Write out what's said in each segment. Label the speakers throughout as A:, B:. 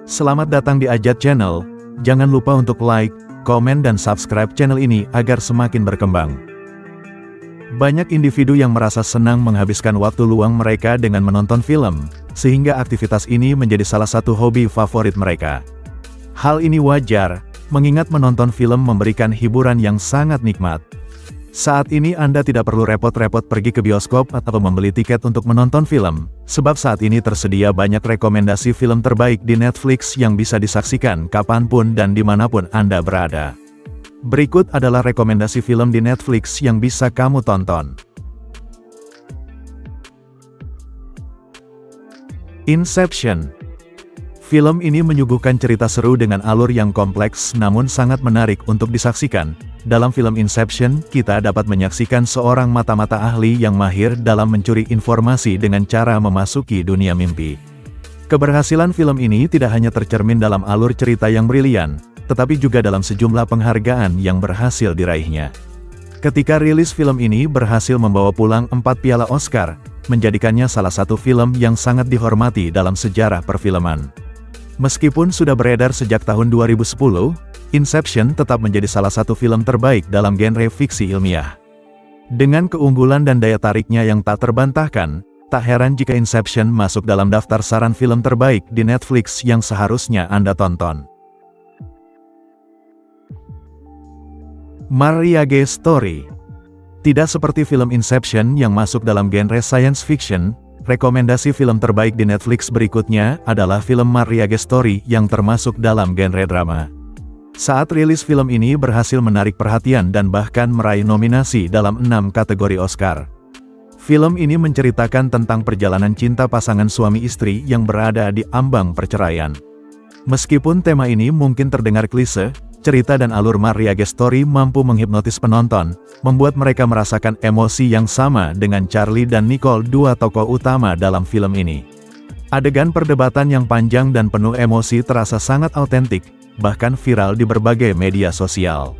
A: Selamat datang di Ajat Channel. Jangan lupa untuk like, komen dan subscribe channel ini agar semakin berkembang. Banyak individu yang merasa senang menghabiskan waktu luang mereka dengan menonton film, sehingga aktivitas ini menjadi salah satu hobi favorit mereka. Hal ini wajar, mengingat menonton film memberikan hiburan yang sangat nikmat. Saat ini Anda tidak perlu repot-repot pergi ke bioskop atau membeli tiket untuk menonton film, sebab saat ini tersedia banyak rekomendasi film terbaik di Netflix yang bisa disaksikan kapanpun dan dimanapun Anda berada. Berikut adalah rekomendasi film di Netflix yang bisa kamu tonton. Inception. Film ini menyuguhkan cerita seru dengan alur yang kompleks namun sangat menarik untuk disaksikan. Dalam film Inception, kita dapat menyaksikan seorang mata-mata ahli yang mahir dalam mencuri informasi dengan cara memasuki dunia mimpi. Keberhasilan film ini tidak hanya tercermin dalam alur cerita yang brilian, tetapi juga dalam sejumlah penghargaan yang berhasil diraihnya. Ketika rilis film ini berhasil membawa pulang 4 piala Oscar, menjadikannya salah satu film yang sangat dihormati dalam sejarah perfilman. Meskipun sudah beredar sejak tahun 2010, Inception tetap menjadi salah satu film terbaik dalam genre fiksi ilmiah. Dengan keunggulan dan daya tariknya yang tak terbantahkan, tak heran jika Inception masuk dalam daftar saran film terbaik di Netflix yang seharusnya Anda tonton. Mariage Story. Tidak seperti film Inception yang masuk dalam genre science fiction, rekomendasi film terbaik di Netflix berikutnya adalah film Mariage Story yang termasuk dalam genre drama. Saat rilis film ini berhasil menarik perhatian dan bahkan meraih nominasi dalam 6 kategori Oscar. Film ini menceritakan tentang perjalanan cinta pasangan suami istri yang berada di ambang perceraian. Meskipun tema ini mungkin terdengar klise, cerita dan alur Mariage Story mampu menghipnotis penonton, membuat mereka merasakan emosi yang sama dengan Charlie dan Nicole, dua tokoh utama dalam film ini. Adegan perdebatan yang panjang dan penuh emosi terasa sangat autentik, bahkan viral di berbagai media sosial.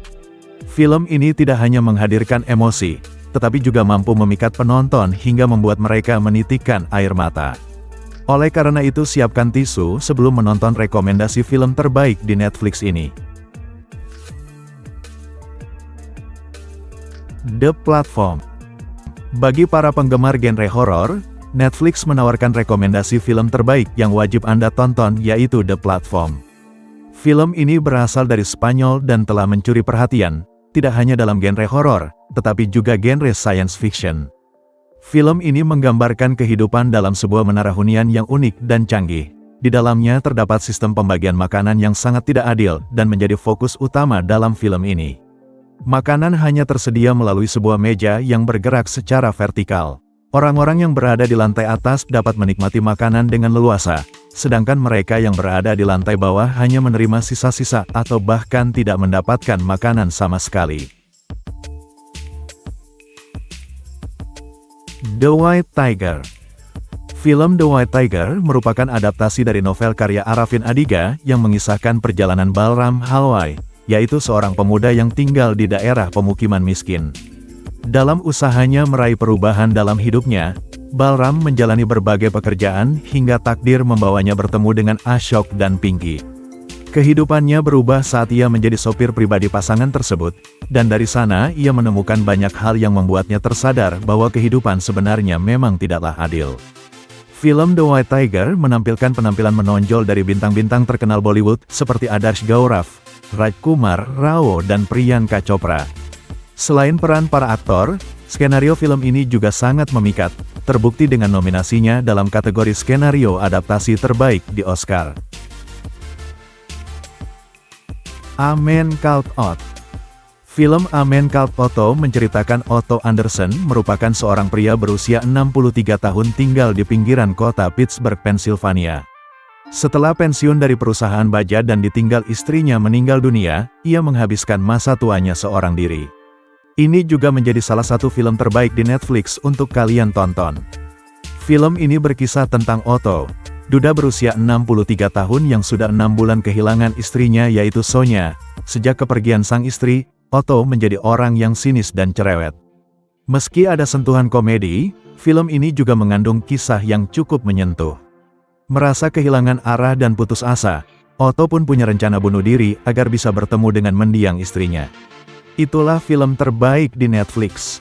A: Film ini tidak hanya menghadirkan emosi, tetapi juga mampu memikat penonton hingga membuat mereka menitikkan air mata. Oleh karena itu siapkan tisu sebelum menonton rekomendasi film terbaik di Netflix ini. The Platform. Bagi para penggemar genre horor, Netflix menawarkan rekomendasi film terbaik yang wajib Anda tonton, yaitu The Platform. Film ini berasal dari Spanyol dan telah mencuri perhatian, tidak hanya dalam genre horor, tetapi juga genre science fiction. Film ini menggambarkan kehidupan dalam sebuah menara hunian yang unik dan canggih. Di dalamnya terdapat sistem pembagian makanan yang sangat tidak adil dan menjadi fokus utama dalam film ini. Makanan hanya tersedia melalui sebuah meja yang bergerak secara vertikal. Orang-orang yang berada di lantai atas dapat menikmati makanan dengan leluasa, sedangkan mereka yang berada di lantai bawah hanya menerima sisa-sisa atau bahkan tidak mendapatkan makanan sama sekali. The White Tiger. Film The White Tiger merupakan adaptasi dari novel karya Arifin Adiga yang mengisahkan perjalanan Balram Halwai, yaitu seorang pemuda yang tinggal di daerah pemukiman miskin. Dalam usahanya meraih perubahan dalam hidupnya, Balram menjalani berbagai pekerjaan hingga takdir membawanya bertemu dengan Ashok dan Pinky. Kehidupannya berubah saat ia menjadi sopir pribadi pasangan tersebut, dan dari sana ia menemukan banyak hal yang membuatnya tersadar bahwa kehidupan sebenarnya memang tidaklah adil. Film The White Tiger menampilkan penampilan menonjol dari bintang-bintang terkenal Bollywood seperti Adarsh Gourav, Rajkumar Rao dan Priyanka Chopra. Selain peran para aktor, skenario film ini juga sangat memikat, terbukti dengan nominasinya dalam kategori skenario adaptasi terbaik di Oscar. A Man Called Otto. Film A Man Called Otto menceritakan Otto Anderson merupakan seorang pria berusia 63 tahun tinggal di pinggiran kota Pittsburgh, Pennsylvania. Setelah pensiun dari perusahaan baja dan ditinggal istrinya meninggal dunia, ia menghabiskan masa tuanya seorang diri. Ini juga menjadi salah satu film terbaik di Netflix untuk kalian tonton. Film ini berkisah tentang Otto, duda berusia 63 tahun yang sudah 6 bulan kehilangan istrinya yaitu Sonia. Sejak kepergian sang istri, Otto menjadi orang yang sinis dan cerewet. Meski ada sentuhan komedi, film ini juga mengandung kisah yang cukup menyentuh. Merasa kehilangan arah dan putus asa, Otto pun punya rencana bunuh diri agar bisa bertemu dengan mendiang istrinya. Itulah film terbaik di Netflix.